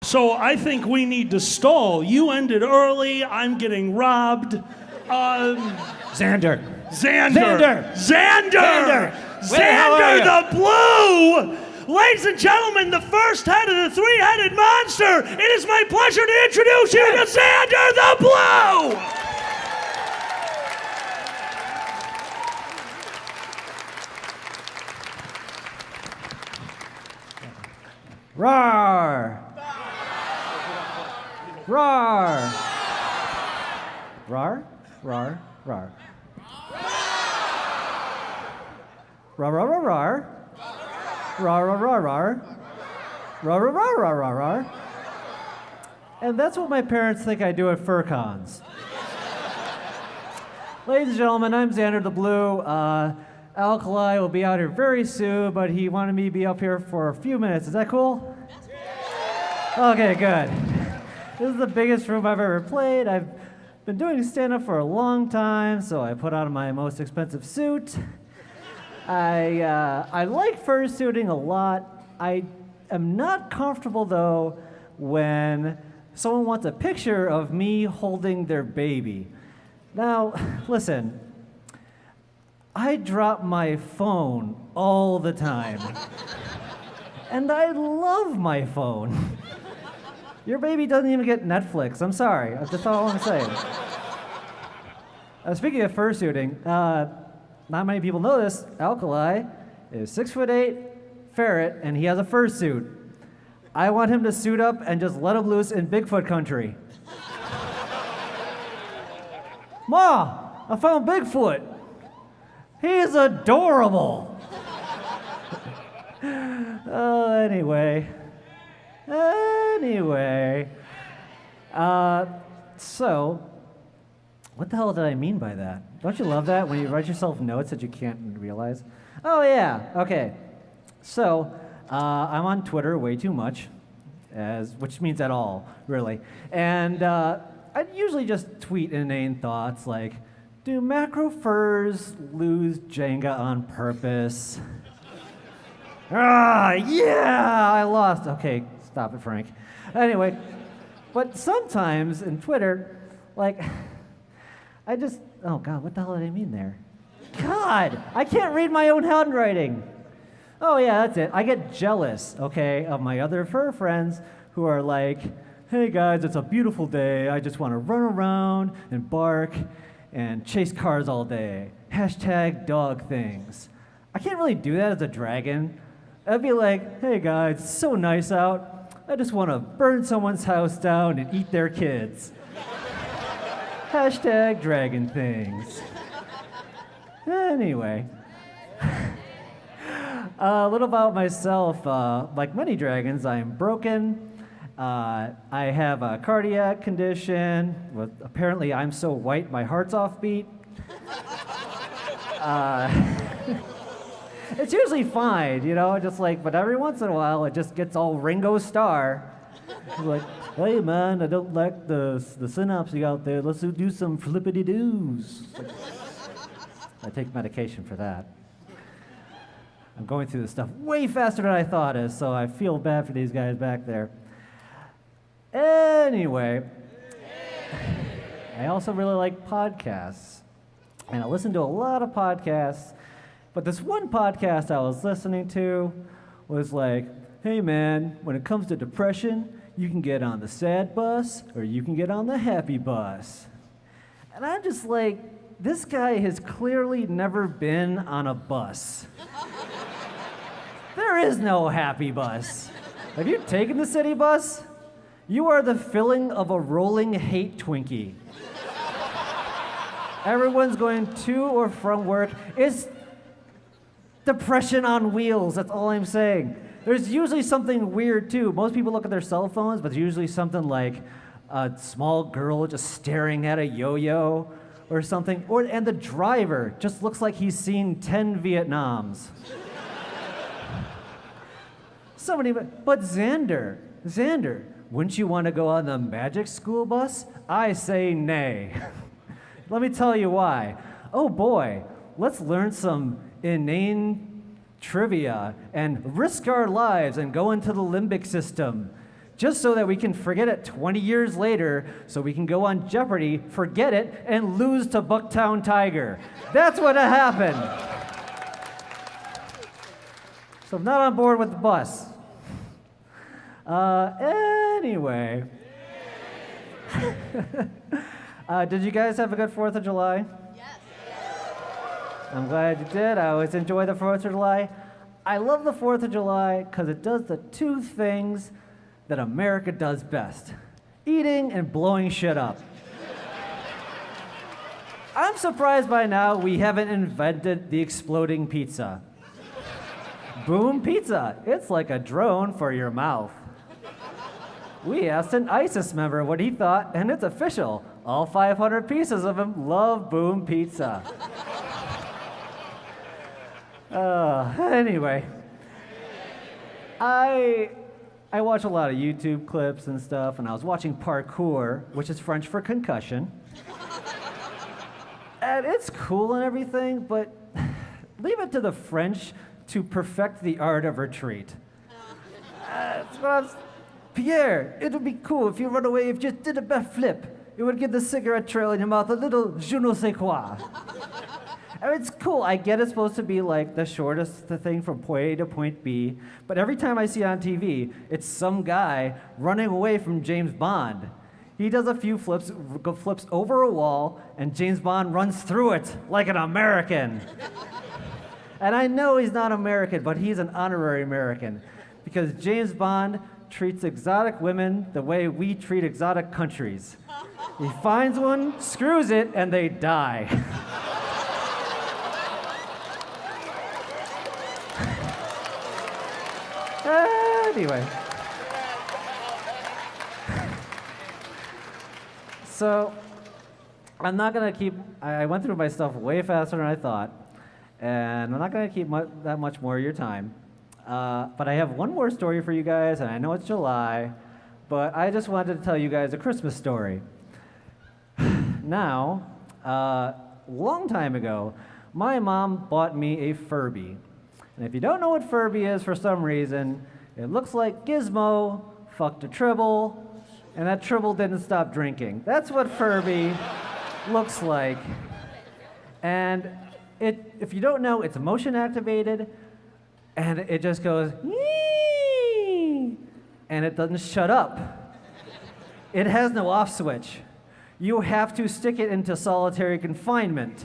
So I think we need to stall. You ended early. I'm getting robbed. Xander. Xander the Blue! Ladies and gentlemen, the first head of the three-headed monster. It is my pleasure to introduce you to Xander the Blue! Roar! Roar! Roar? Roar? Roar. Roar, roar, roar, roar. Roar, roar, roar, roar. Roar, roar, roar, roar, roar, roar. And that's what my parents think I do at FurCons. Ladies and gentlemen, I'm Xander the Blue. Alkali will be out here very soon, but he wanted me to be up here for a few minutes. Is that cool? Okay, good. This is the biggest room I've ever played. I've been doing stand-up for a long time, so I put on my most expensive suit. I like fursuiting a lot. I am not comfortable, though, when someone wants a picture of me holding their baby. Now, listen, I drop my phone all the time. And I love my phone. Your baby doesn't even get Netflix. I'm sorry. That's all I'm saying. Speaking of fursuiting, not many people know this. Alkali is 6'8", ferret, and he has a fursuit. I want him to suit up and just let him loose in Bigfoot country. Ma, I found Bigfoot. He's adorable. Anyway. So, what the hell did I mean by that? Don't you love that when you write yourself notes that you can't realize? Oh yeah, okay. So, I'm on Twitter way too much, which means at all, really. And I usually just tweet inane thoughts like, do macro furs lose Jenga on purpose? Yeah, I lost. Okay, stop it, Frank. Anyway, but sometimes in Twitter, like, oh God, what the hell did I mean there? God, I can't read my own handwriting. Oh yeah, that's it. I get jealous, okay, of my other fur friends who are like, hey guys, it's a beautiful day. I just want to run around and bark and chase cars all day. Hashtag dog things. I can't really do that as a dragon. I'd be like, hey guys, it's so nice out. I just want to burn someone's house down and eat their kids. Hashtag dragon things. Anyway. A little about myself. Like many dragons, I am broken. I have a cardiac condition. Apparently, I'm so white, my heart's offbeat. It's usually fine, you know, just like, but every once in a while, it just gets all Ringo Starr. Like, hey man, I don't like the synapse out there. Let's do some flippity-doos. Like, I take medication for that. I'm going through this stuff way faster than I thought it, so I feel bad for these guys back there. Anyway, I also really like podcasts, and I listen to a lot of podcasts, but this one podcast I was listening to was like, hey man, when it comes to depression, you can get on the sad bus, or you can get on the happy bus. And I'm just like, this guy has clearly never been on a bus. There is no happy bus. Have you taken the city bus? You are the filling of a rolling hate Twinkie. Everyone's going to or from work. It's depression on wheels, that's all I'm saying. There's usually something weird too. Most people look at their cell phones, but there's usually something like a small girl just staring at a yo-yo or something. And the driver just looks like he's seen 10 Vietnams. But Xander, wouldn't you want to go on the magic school bus? I say nay. Let me tell you why. Oh boy, let's learn some inane trivia and risk our lives and go into the limbic system. just so that we can forget it 20 years later, so we can go on Jeopardy, forget it, and lose to Bucktown Tiger. That's what happened. So I'm not on board with the bus. Anyway. Did you guys have a good 4th of July? Yes. I'm glad you did. I always enjoy the 4th of July. I love the 4th of July because it does the two things that America does best: eating and blowing shit up. I'm surprised by now we haven't invented the exploding pizza. Boom Pizza. It's like a drone for your mouth. We asked an ISIS member what he thought, and it's official. All 500 pieces of him love Boom Pizza. Anyway, I watch a lot of YouTube clips and stuff, and I was watching parkour, which is French for concussion. And it's cool and everything, but leave it to the French to perfect the art of retreat. That's what I was... Pierre, it would be cool if you run away, if you just did a backflip. It would give the cigarette trail in your mouth a little je ne sais quoi. I mean, it's cool. I get it's supposed to be like the shortest thing from point A to point B, but every time I see it on TV, it's some guy running away from James Bond. He does a few flips over a wall, and James Bond runs through it like an American. And I know he's not American, but he's an honorary American, because James Bond treats exotic women the way we treat exotic countries. He finds one, screws it, and they die. Anyway. So, I'm not gonna keep, I went through my stuff way faster than I thought, and I'm not gonna keep that much more of your time. But I have one more story for you guys, and I know it's July, but I just wanted to tell you guys a Christmas story. Now, long time ago, my mom bought me a Furby. And if you don't know what Furby is for some reason, it looks like Gizmo fucked a Tribble, and that Tribble didn't stop drinking. That's what Furby looks like. And if you don't know, it's motion activated, and it just goes, "Yee!" and it doesn't shut up. It has no off switch. You have to stick it into solitary confinement.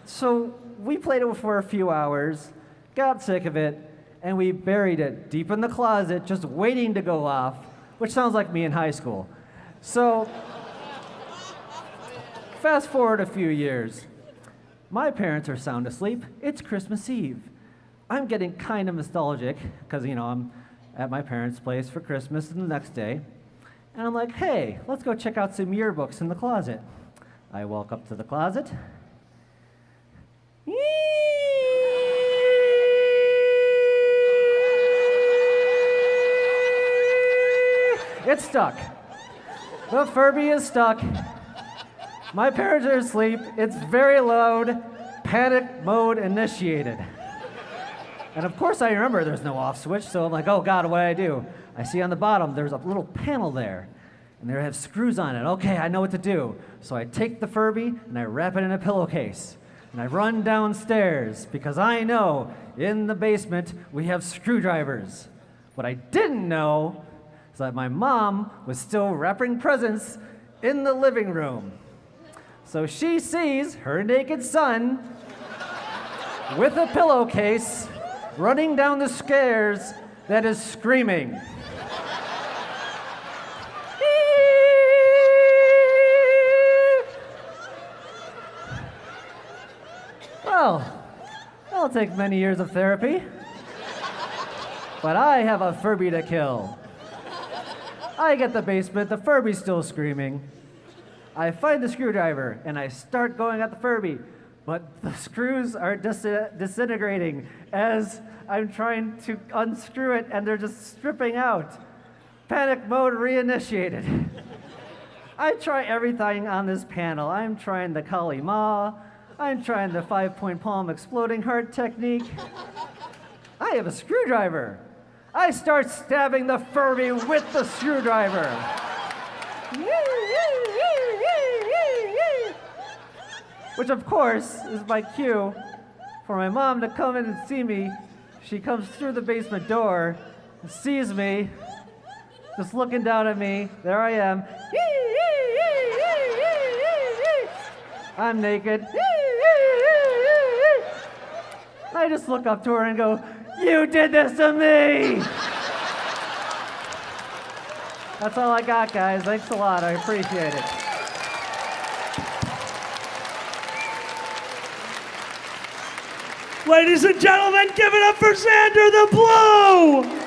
So we played it for a few hours, got sick of it, and we buried it deep in the closet, just waiting to go off, which sounds like me in high school. So fast forward a few years. My parents are sound asleep. It's Christmas Eve. I'm getting kind of nostalgic because, I'm at my parents' place for Christmas the next day. And I'm like, hey, let's go check out some yearbooks in the closet. I walk up to the closet. It's stuck. The Furby is stuck. My parents are asleep. It's very loud. Panic mode initiated. And of course I remember there's no off switch, so I'm like, oh God, what do I do? I see on the bottom there's a little panel there, and they have screws on it. Okay, I know what to do. So I take the Furby and I wrap it in a pillowcase. And I run downstairs because I know in the basement we have screwdrivers. What I didn't know is that my mom was still wrapping presents in the living room. So she sees her naked son with a pillowcase running down the stairs that is screaming. Well, that'll take many years of therapy. But I have a Furby to kill. I get the basement, the Furby's still screaming. I find the screwdriver and I start going at the Furby, but the screws are disintegrating as I'm trying to unscrew it and they're just stripping out. Panic mode reinitiated. I try everything on this panel. I'm trying the Kali Ma. I'm trying the 5-point palm exploding heart technique. I have a screwdriver. I start stabbing the Furry with the screwdriver. Which, of course, is my cue for my mom to come in and see me. She comes through the basement door, sees me, just looking down at me. There I am. I'm naked. I just look up to her and go, "You did this to me!" That's all I got, guys. Thanks a lot. I appreciate it. Ladies and gentlemen, give it up for Xander the Blue!